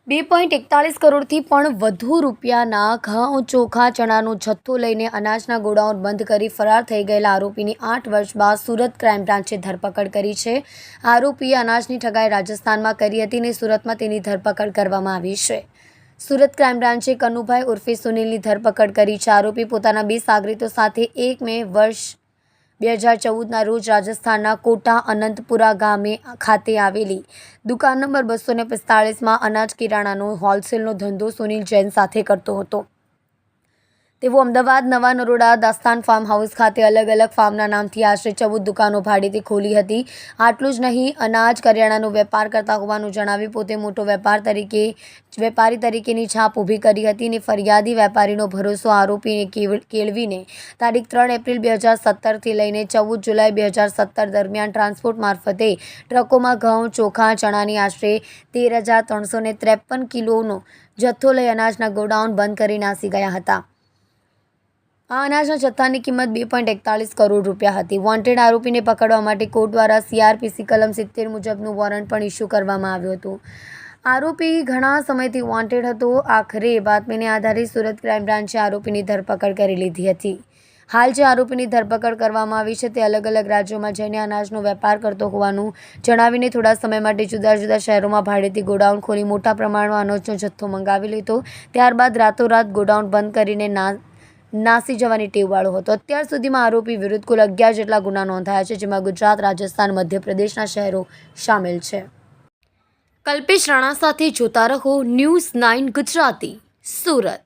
2.41 કરોડથી પણ વધુ રૂપિયાના ઘઉં, ચોખા, ચણાનો જથ્થો લઈને અનાજના ગોડાઉન બંધ કરી ફરાર થઈ ગયેલા આરોપીની 8 વર્ષ બાદ સુરત ક્રાઇમ બ્રાન્ચે ધરપકડ કરી છે. આરોપીએ અનાજની ઠગાઈ રાજસ્થાનમાં કરી હતી અને સુરતમાં તેની ધરપકડ કરવામાં આવી છે. સુરત ક્રાઇમ બ્રાન્ચે કનુભાઈ ઉર્ફે સુનિલની ધરપકડ કરી છે. આરોપી પોતાના 2 સાગરીતો સાથે 1 મે વર્ષ 2014ના રોજ રાજસ્થાનના કોટા અનંતપુરા ગામે ખાતે આવેલી દુકાન નંબર 245માં અનાજ કિરાણાનો હોલસેલનો ધંધો સુનિલ જૈન સાથે કરતો હતો. તેઓ અમદાવાદ નવા નરોડા દાસ્તાન ફાર્મ હાઉસ ખાતે અલગ અલગ ફાર્મના નામથી આશરે 14 દુકાનો ભાડેથી ખોલી હતી. આટલું જ નહીં, અનાજ કરિયાણાનો વેપાર કરતા હોવાનું જણાવી પોતે મોટો વેપારી તરીકેની છાપ ઊભી કરી હતી અને ફરિયાદી વેપારીનો ભરોસો આરોપીને કેળવીને તારીખ 3 એપ્રિલ 2017થી લઈને 14 જુલાઈ 2017 દરમિયાન ટ્રાન્સપોર્ટ મારફતે ટ્રકોમાં ઘઉં, ચોખા, ચણાની આશરે 13,353 કિલોનો જથ્થો લઈ અનાજના ગોડાઉન બંધ કરી નાસી ગયા હતા. આ અનાજના જથ્થાની કિંમત 2.41 કરોડ રૂપિયા હતી. વોન્ટેડ આરોપીને પકડવા માટે કોર્ટ દ્વારા CRPC કલમ 70 મુજબનું વોરંટ પણ ઇસ્યુ કરવામાં આવ્યું હતું. આરોપી ઘણા સમયથી વોન્ટેડ હતો. આખરે બાતમીને આધારે સુરત ક્રાઇમ બ્રાન્ચે આરોપીની ધરપકડ કરી લીધી હતી. હાલ જે આરોપીની ધરપકડ કરવામાં આવી છે તે અલગ અલગ રાજ્યોમાં જઈને અનાજનો વેપાર કરતો હોવાનું જણાવીને થોડા સમય માટે જુદા જુદા શહેરોમાં ભાડેથી ગોડાઉન ખોલી મોટા પ્રમાણમાં અનાજનો જથ્થો મંગાવી લીધો. ત્યારબાદ રાતોરાત ગોડાઉન બંધ કરીને નાસી જવાની ટેવવાળો હતો. અત્યાર સુધીમાં આરોપી વિરુદ્ધ કુલ 11 જેટલા ગુના નોંધાયા છે, જેમાં ગુજરાત, રાજસ્થાન, મધ્યપ્રદેશના શહેરો સામેલ છે. કલ્પેશ રાણા સાથે જોતા રહો ન્યૂઝ 9 ગુજરાતી, સુરત.